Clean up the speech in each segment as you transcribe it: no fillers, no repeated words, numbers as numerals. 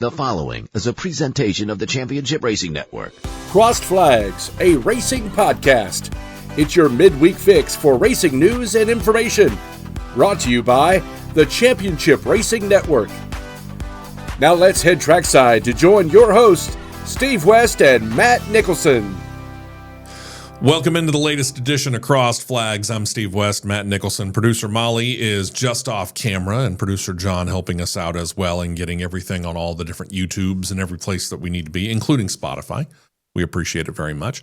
The following is a presentation of the Championship Racing Network. Crossed Flags, a racing podcast. It's your midweek fix for racing news and information. Brought to you by the Championship Racing Network. Now let's head trackside to join your hosts, Steve West and Matt Nicholson. Welcome into the latest edition of Crossed Flags. I'm Steve West, Matt Nicholson. Producer Molly is just off camera, and producer John helping us out as well and getting everything on all the different YouTubes and every place that we need to be, including Spotify. We appreciate it very much.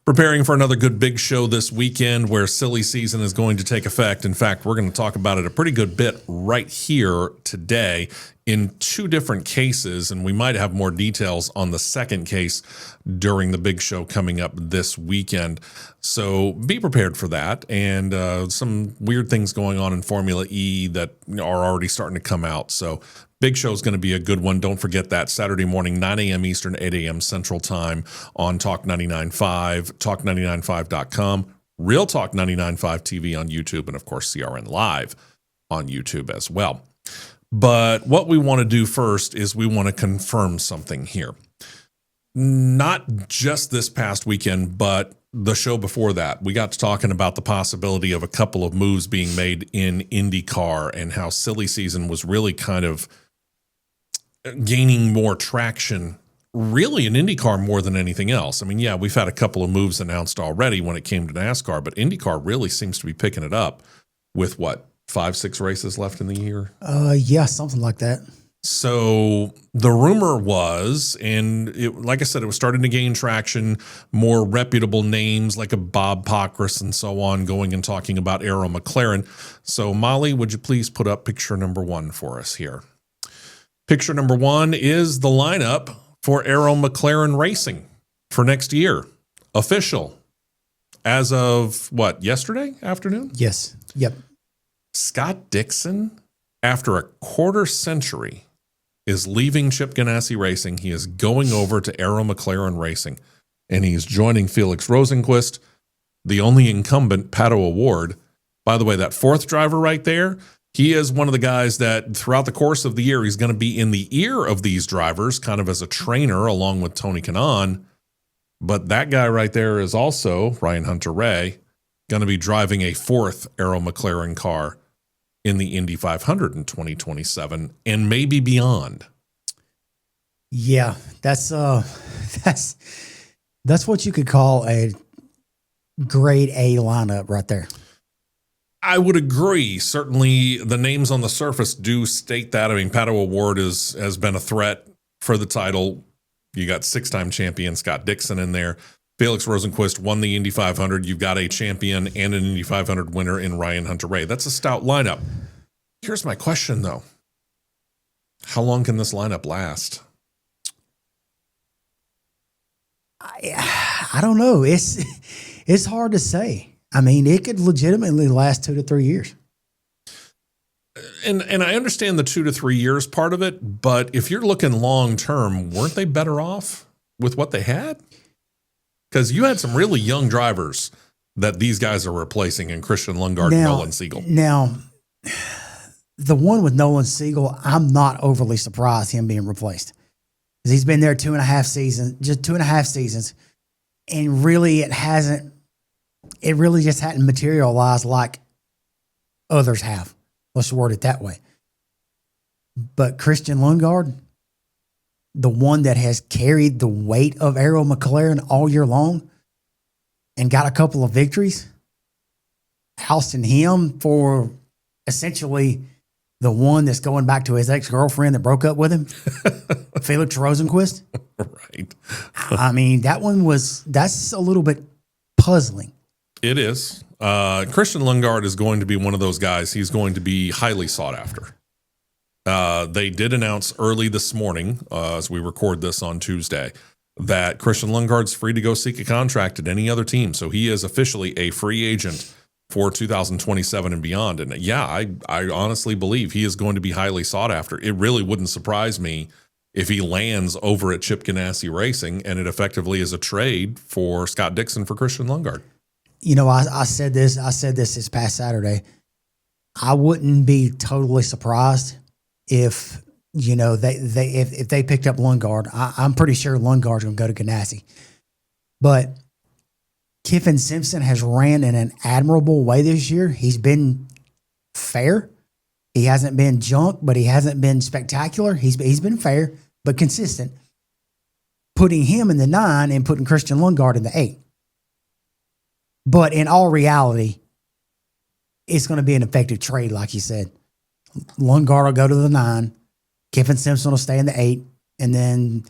Preparing for another good big show this weekend where silly season is going to take effect. In fact, we're going to talk about it a pretty good bit right here today in two different cases, and we might have more details on the second case during the big show coming up this weekend. So be prepared for that, and some weird things going on in Formula E that are already starting to come out. So big show is going to be a good one. Don't forget that Saturday morning, 9 a.m. Eastern, 8 a.m. Central Time on Talk 99.5, talk995.com, Real Talk 99.5 TV on YouTube, and of course CRN Live on YouTube as well. But what we want to do first is we want to confirm something here. Not just this past weekend, but the show before that. We got to talking about the possibility of a couple of moves being made in Indycar and how silly season was really kind of gaining more traction, really in IndyCar more than anything else. I mean, yeah, we've had a couple of moves announced already when it came to NASCAR, but IndyCar really seems to be picking it up with 5-6 races left in the year? Yeah, something like that. So the rumor was, and like I said, it was starting to gain traction, more reputable names like a Bob Pockrass and so on going and talking about Arrow McLaren. So Molly, would you please put up picture number 1 for us here? Picture number 1 is the lineup for Arrow McLaren Racing for next year. Official. As of yesterday afternoon? Yes. Yep. Scott Dixon, after a quarter century, is leaving Chip Ganassi Racing. He is going over to Arrow McLaren Racing, and he's joining Felix Rosenqvist, the only incumbent Pato Award. By the way, that fourth driver right there, he is one of the guys that throughout the course of the year, he's going to be in the ear of these drivers, kind of as a trainer along with Tony Kanaan. But that guy right there is also, Ryan Hunter-Reay, going to be driving a fourth Arrow McLaren car in the Indy 500 in 2027 and maybe beyond. Yeah, that's what you could call a grade A lineup right there. I would agree. Certainly the names on the surface do state that. I mean, Pato Award has been a threat for the title. You got 6-time champion Scott Dixon in there. Felix Rosenqvist won the Indy 500. You've got a champion and an Indy 500 winner in Ryan Hunter-Reay. That's a stout lineup. Here's my question, though. How long can this lineup last? I don't know. It's hard to say. I mean, it could legitimately last 2 to 3 years. And I understand the 2 to 3 years part of it, but if you're looking long term, weren't they better off with what they had? Because you had some really young drivers that these guys are replacing in Christian Lundgaard and Nolan Siegel. Now, the one with Nolan Siegel, I'm not overly surprised him being replaced. Because he's been there 2.5 seasons, and really it really just hadn't materialized like others have. Let's word it that way. But Christian Lundgaard, the one that has carried the weight of Arrow McLaren all year long and got a couple of victories, ousting him for essentially the one that's going back to his ex-girlfriend that broke up with him, Felix Rosenqvist. Right. I mean, that's a little bit puzzling. It is. Christian Lundgaard is going to be one of those guys. He's going to be highly sought after. They did announce early this morning, as we record this on Tuesday, that Christian Lundgaard's free to go seek a contract at any other team. So he is officially a free agent for 2027 and beyond. And yeah, I honestly believe he is going to be highly sought after. It really wouldn't surprise me if he lands over at Chip Ganassi Racing and it effectively is a trade for Scott Dixon for Christian Lundgaard. You know, I said this past Saturday. I wouldn't be totally surprised if if they picked up Lundgaard, I'm pretty sure Lundgaard's going to go to Ganassi. But Kiffin Simpson has ran in an admirable way this year. He's been fair. He hasn't been junk, but he hasn't been spectacular. He's been fair, but consistent. Putting him in the 9 and putting Christian Lundgaard in the 8. But in all reality, it's going to be an effective trade, like you said. Lundgaard will go to the 9. Kiffin Simpson will stay in the 8. And then,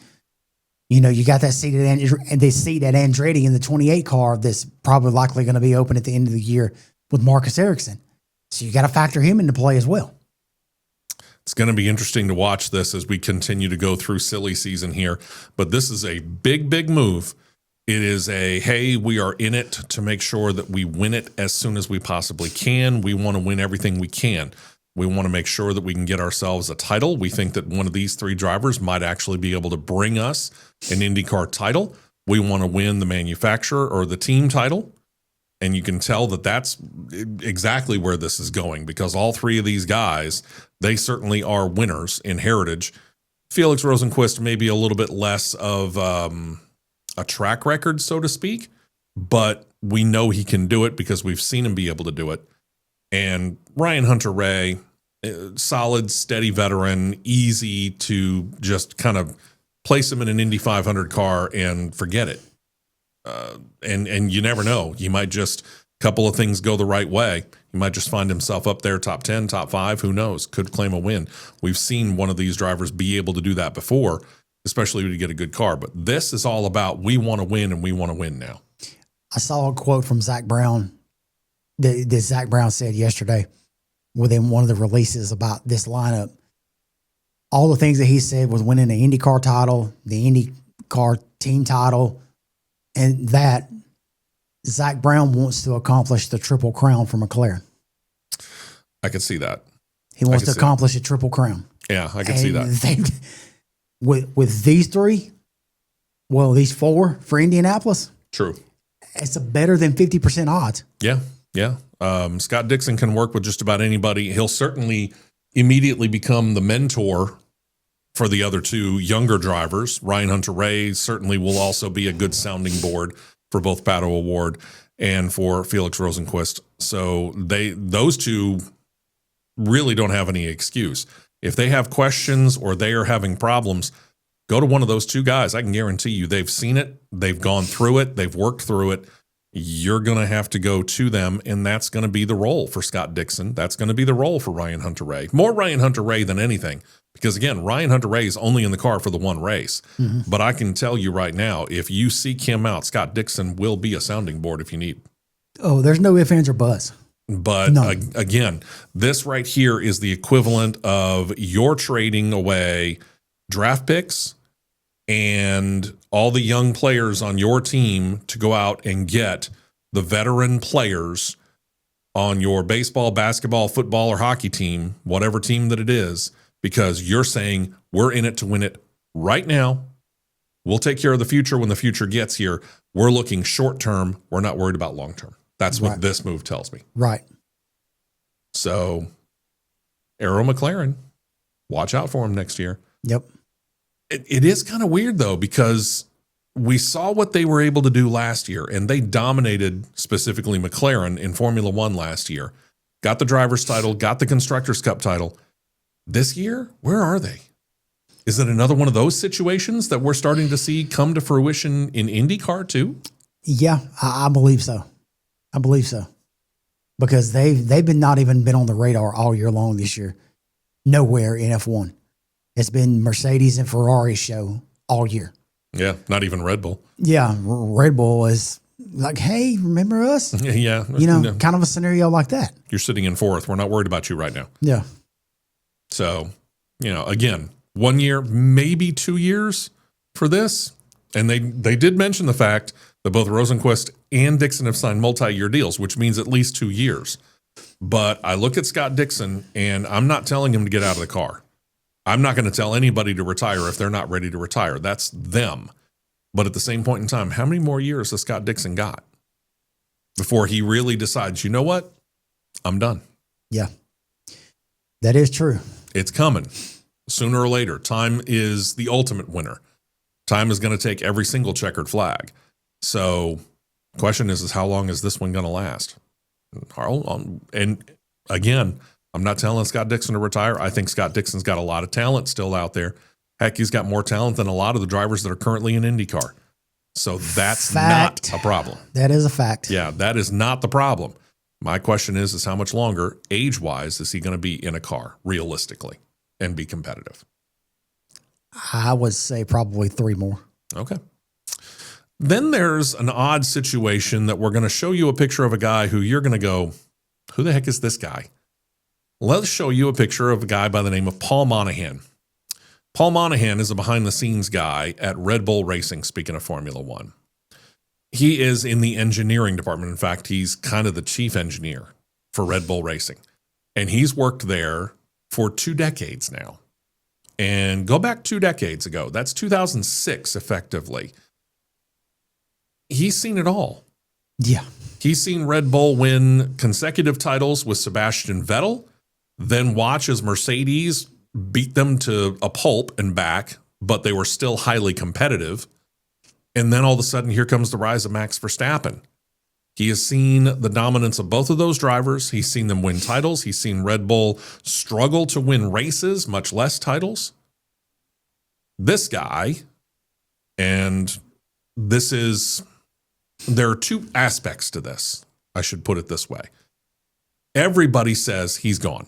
you got that seat at Andretti in the 28 car that's probably likely going to be open at the end of the year with Marcus Ericsson. So you got to factor him into play as well. It's going to be interesting to watch this as we continue to go through silly season here. But this is a big, big move. It is hey, we are in it to make sure that we win it as soon as we possibly can. We want to win everything we can. We want to make sure that we can get ourselves a title. We think that one of these 3 drivers might actually be able to bring us an IndyCar title. We want to win the manufacturer or the team title. And you can tell that that's exactly where this is going, because all 3 of these guys, they certainly are winners in heritage. Felix Rosenqvist may be a little bit less of a track record, so to speak, but we know he can do it because we've seen him be able to do it. And Ryan Hunter-Reay, solid, steady veteran, easy to just kind of place him in an Indy 500 car and forget it. And you never know. You might just, a couple of things go the right way. You might just find himself up there, top 10, top 5, who knows, could claim a win. We've seen one of these drivers be able to do that before, especially to get a good car. But this is all about, we want to win, and we want to win now. I saw a quote from Zach Brown that Zach Brown said yesterday within one of the releases about this lineup. All the things that he said was winning the IndyCar title, the IndyCar team title, and that Zach Brown wants to accomplish the Triple Crown for McLaren. I could see that. He wants to accomplish a Triple Crown. Yeah, I can see that. With these 3, well, these 4 for Indianapolis. True. It's a better than 50% odds. Yeah. Scott Dixon can work with just about anybody. He'll certainly immediately become the mentor for the other 2 younger drivers. Ryan Hunter-Reay certainly will also be a good sounding board for both Pato O'Ward and for Felix Rosenqvist. So those 2 really don't have any excuse. If they have questions or they are having problems, go to one of those 2 guys. I can guarantee you they've seen it, they've gone through it, they've worked through it. You're going to have to go to them, and that's going to be the role for Scott Dixon. That's going to be the role for Ryan Hunter-Reay. More Ryan Hunter-Reay than anything, because, again, Ryan Hunter-Reay is only in the car for the one race. Mm-hmm. But I can tell you right now, if you seek him out, Scott Dixon will be a sounding board if you need. Oh, there's no ifs, ands, or buts. But again, this right here is the equivalent of you're trading away draft picks and all the young players on your team to go out and get the veteran players on your baseball, basketball, football, or hockey team, whatever team that it is, because you're saying we're in it to win it right now. We'll take care of the future when the future gets here. We're looking short term. We're not worried about long term. That's what this move tells me. Right. So, Arrow McLaren, watch out for him next year. Yep. It is kind of weird, though, because we saw what they were able to do last year, and they dominated specifically McLaren in Formula One last year. Got the driver's title, got the Constructors' Cup title. This year, where are they? Is it another one of those situations that we're starting to see come to fruition in IndyCar too? Yeah, I believe so. I believe so. Because they've been not even been on the radar all year long this year. Nowhere in F1. It's been Mercedes and Ferrari's show all year. Yeah, not even Red Bull. Yeah, Red Bull is like, hey, remember us? Yeah. Kind of a scenario like that. You're sitting in 4th. We're not worried about you right now. Yeah. So, again, 1 year, maybe 2 years for this. And they did mention the fact that both Rosenqvist and Dixon have signed multi-year deals, which means at least 2 years. But I look at Scott Dixon, and I'm not telling him to get out of the car. I'm not going to tell anybody to retire if they're not ready to retire. That's them. But at the same point in time, how many more years has Scott Dixon got before he really decides, you know what? I'm done. Yeah. That is true. It's coming. Sooner or later, time is the ultimate winner. Time is going to take every single checkered flag. So the question is how long is this one going to last? And again, I'm not telling Scott Dixon to retire. I think Scott Dixon's got a lot of talent still out there. Heck, he's got more talent than a lot of the drivers that are currently in IndyCar. So that's not a problem. That is a fact. Yeah, that is not the problem. My question is how much longer, age-wise, is he going to be in a car, realistically, and be competitive? I would say probably 3 more. Okay. Then there's an odd situation that we're going to show you a picture of a guy who you're going to go, who the heck is this guy? Let's show you a picture of a guy by the name of Paul Monahan. Paul Monahan is a behind-the-scenes guy at Red Bull Racing, speaking of Formula One. He is in the engineering department. In fact, he's kind of the chief engineer for Red Bull Racing. And he's worked there for 2 decades now. And go back 2 decades ago. That's 2006, effectively. He's seen it all. Yeah. He's seen Red Bull win consecutive titles with Sebastian Vettel, then watch as Mercedes beat them to a pulp and back, but they were still highly competitive. And then all of a sudden, here comes the rise of Max Verstappen. He has seen the dominance of both of those drivers. He's seen them win titles. He's seen Red Bull struggle to win races, much less titles. This guy, and there are 2 aspects to this. I should put it this way. Everybody says he's gone.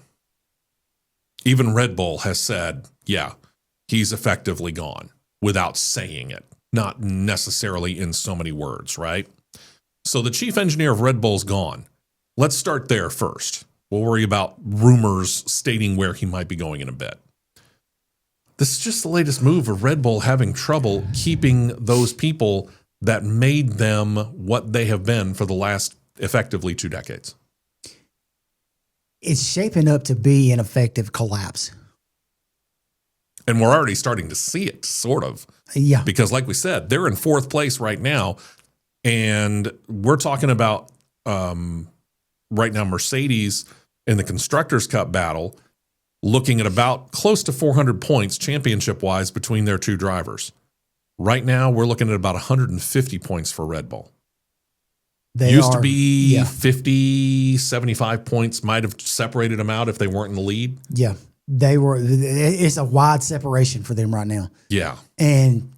Even Red Bull has said, yeah, he's effectively gone without saying it. Not necessarily in so many words, right? So the chief engineer of Red Bull's gone. Let's start there first. We'll worry about rumors stating where he might be going in a bit. This is just the latest move of Red Bull having trouble keeping those people that made them what they have been for the last effectively 2 decades. It's shaping up to be an effective collapse. And we're already starting to see it, sort of. Yeah. Because like we said, they're in 4th place right now. And we're talking about right now Mercedes in the Constructors' Cup battle, looking at about close to 400 points championship-wise between their 2 drivers. Right now, we're looking at about 150 points for Red Bull. They used to be 50, 75 points, might have separated them out if they weren't in the lead. Yeah. It's a wide separation for them right now. Yeah. And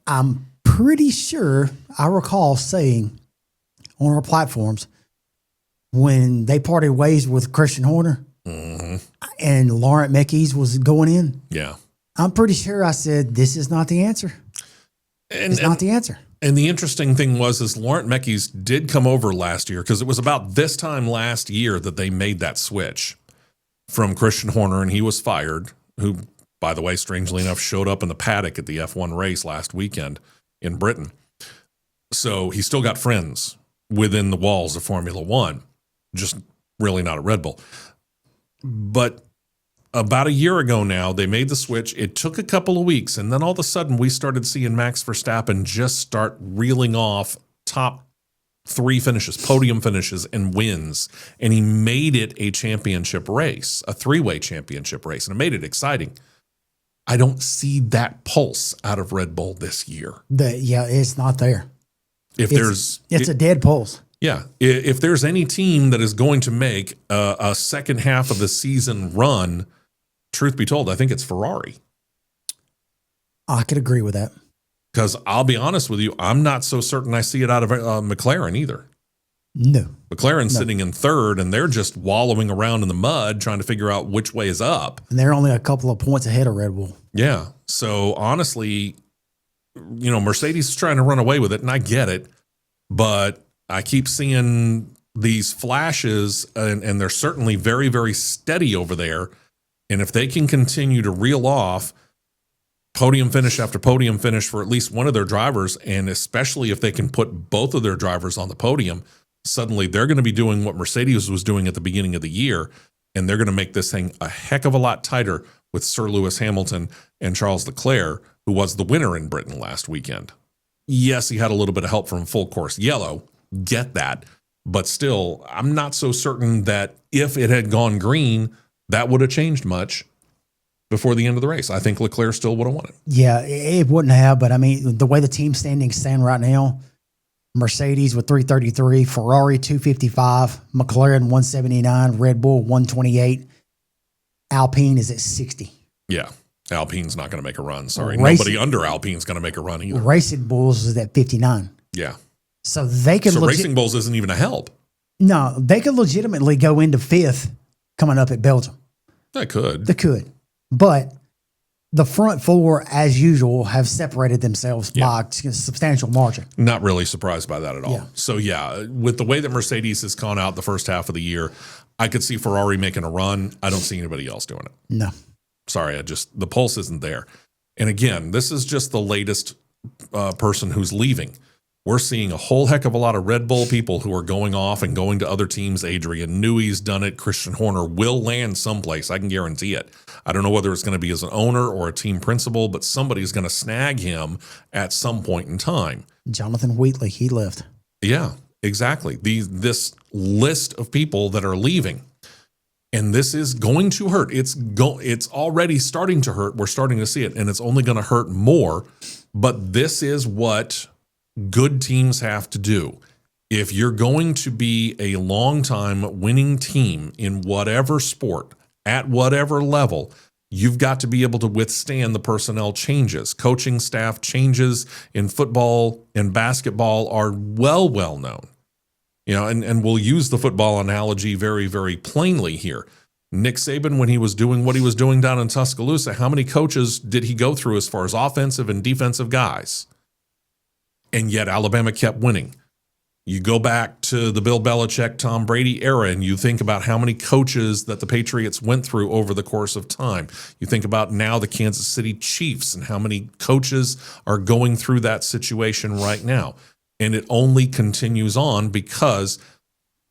I'm pretty sure I recall saying on our platforms when they parted ways with Christian Horner and Laurent Mekies was going in. Yeah. I'm pretty sure I said, this is not the answer. It's not the answer. And the interesting thing is Laurent Mekies did come over last year because it was about this time last year that they made that switch from Christian Horner, and he was fired, who, by the way, strangely enough, showed up in the paddock at the F1 race last weekend in Britain. So he still got friends within the walls of Formula One, just really not at Red Bull. But about a year ago now, they made the switch. It took a couple of weeks, and then all of a sudden we started seeing Max Verstappen just start reeling off top 3 finishes, podium finishes, and wins. And he made it a championship race, a 3-way championship race, and it made it exciting. I don't see that pulse out of Red Bull this year. It's not there. It's a dead pulse. Yeah. If there's any team that is going to make a second half of the season run, truth be told, I think it's Ferrari. I could agree with that. Because I'll be honest with you, I'm not so certain I see it out of McLaren either. No. McLaren's sitting in 3rd, and they're just wallowing around in the mud trying to figure out which way is up. And they're only a couple of points ahead of Red Bull. Yeah. So honestly, Mercedes is trying to run away with it, and I get it. But I keep seeing these flashes, and they're certainly very, very steady over there. And if they can continue to reel off podium finish after podium finish for at least one of their drivers, and especially if they can put both of their drivers on the podium, suddenly they're going to be doing what Mercedes was doing at the beginning of the year, and they're going to make this thing a heck of a lot tighter with Sir Lewis Hamilton and Charles Leclerc, who was the winner in Britain last weekend. Yes, he had a little bit of help from full course yellow, get that, but still, I'm not so certain that if it had gone green, that would have changed much. before the end of the race. I think Leclerc still would have won it. Yeah, it wouldn't have, but I mean, the way the team standings stand right now, Mercedes with 333, Ferrari 255, McLaren 179, Red Bull 128, Alpine is at 60. Yeah. Alpine's not going to make a run. Sorry. Racing, Nobody under Alpine's going to make a run either. Racing Bulls is at 59. Yeah. So they could. So Racing Bulls isn't even a help. No, they could legitimately go into fifth coming up at Belgium. They could. They could. But the front four, as usual, have separated themselves by a substantial margin. Not really surprised by that at all. Yeah. So, yeah, with the way that Mercedes has gone out the first half of the year, I could see Ferrari making a run. I don't see anybody else doing it. No. Sorry, the pulse isn't there. And again, this is just the latest person who's leaving. We're seeing a whole heck of a lot of Red Bull people who are going off and going to other teams. Adrian Newey's done it. Christian Horner will land someplace. I can guarantee it. I don't know whether it's going to be as an owner or a team principal, but somebody's going to snag him at some point in time. Jonathan Wheatley, he left. Yeah, exactly. This list of people that are leaving. And this is going to hurt. It's already starting to hurt. We're starting to see it, and it's only going to hurt more. But this is what good teams have to do. If you're going to be a long-time winning team in whatever sport, at whatever level, you've got to be able to withstand the personnel changes. Coaching staff changes in football and basketball are well known. You know, and we'll use the football analogy very, very plainly here. Nick Saban, when he was doing what he was doing down in Tuscaloosa, how many coaches did he go through as far as offensive and defensive guys? And yet Alabama kept winning. You go back to the Bill Belichick, Tom Brady era, and you think about how many coaches that the Patriots went through over the course of time. You think about now the Kansas City Chiefs and how many coaches are going through that situation right now. And it only continues on because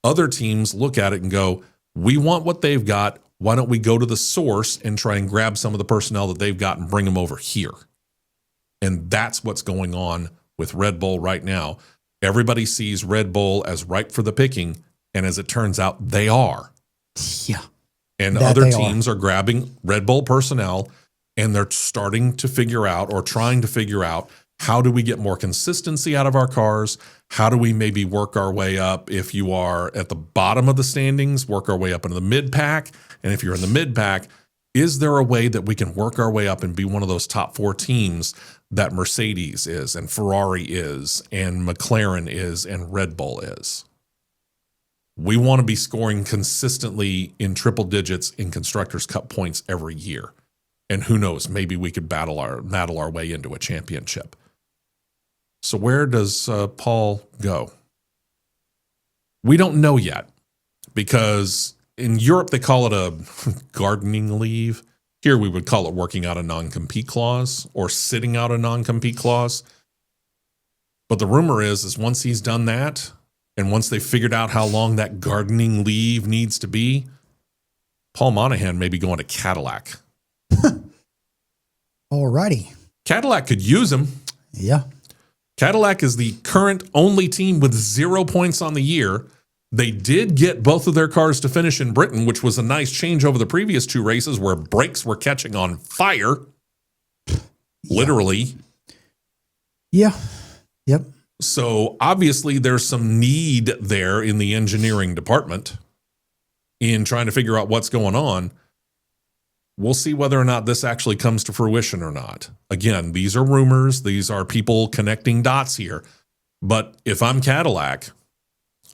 other teams look at it and go, we want what they've got. Why don't we go to the source and try and grab some of the personnel that they've got and bring them over here? And that's what's going on with Red Bull right now. Everybody sees Red Bull as ripe for the picking, and as it turns out, they are. Yeah. And other teams are grabbing Red Bull personnel, and they're starting to figure out or trying to figure out, how do we get more consistency out of our cars? How do we maybe work our way up? If you are at the bottom of the standings, work our way up into the mid-pack. And if you're in the mid-pack, is there a way that we can work our way up and be one of those top four teams that Mercedes is and Ferrari is and McLaren is and Red Bull is? We want to be scoring consistently in triple digits in Constructors' Cup points every year. And who knows, maybe we could battle our way into a championship. So where does Paul go? We don't know yet, because in Europe they call it a gardening leave. Here we would call it working out a non-compete clause or sitting out a non-compete clause. But the rumor is once he's done that, and once they figured out how long that gardening leave needs to be, Paul Monahan may be going to Cadillac. Alrighty. Cadillac could use him. Yeah. Cadillac is the current only team with 0 points on the year. They did get both of their cars to finish in Britain, which was a nice change over the previous two races where brakes were catching on fire. Yeah. Literally. Yeah. Yep. So obviously there's some need there in the engineering department in trying to figure out what's going on. We'll see whether or not this actually comes to fruition or not. Again, these are rumors. These are people connecting dots here. But if I'm Cadillac,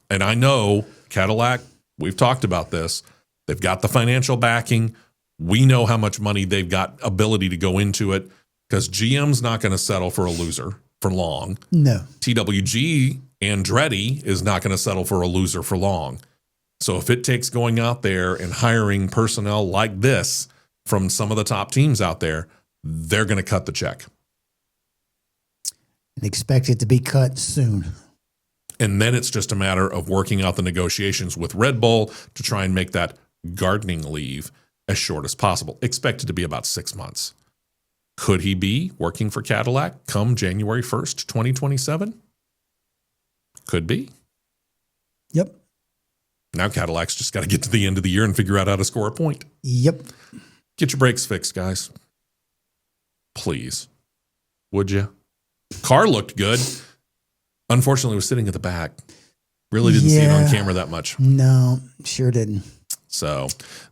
and I know Cadillac, we've talked about this, they've got the financial backing. We know how much money they've got ability to go into it, because GM's not going to settle for a loser for long. No. TWG, Andretti, is not going to settle for a loser for long. So if it takes going out there and hiring personnel like this from some of the top teams out there, they're going to cut the check. And expect it to be cut soon. And then it's just a matter of working out the negotiations with Red Bull to try and make that gardening leave as short as possible. Expected to be about 6 months. Could he be working for Cadillac come January 1st, 2027? Could be. Yep. Now Cadillac's just got to get to the end of the year and figure out how to score a point. Yep. Get your brakes fixed, guys. Please. Would you? Car looked good. Unfortunately, was sitting at the back. Really didn't see it on camera that much. No, sure didn't. So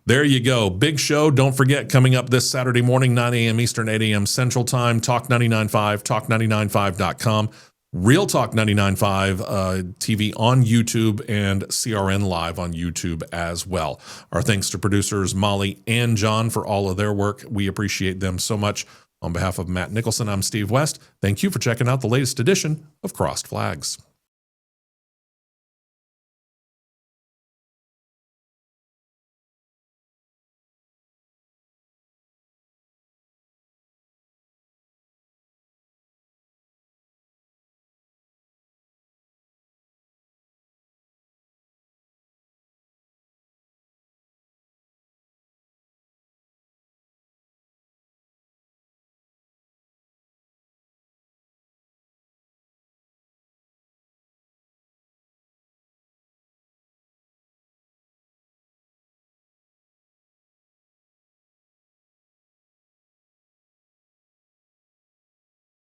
there you go. Big show. Don't forget, coming up this Saturday morning, 9 a.m. Eastern, 8 a.m. Central Time, Talk 99.5, talk995.com, Real Talk 99.5 TV on YouTube, and CRN Live on YouTube as well. Our thanks to producers Molly and John for all of their work. We appreciate them so much. On behalf of Matt Nicholson, I'm Steve West. Thank you for checking out the latest edition of Crossed Flags.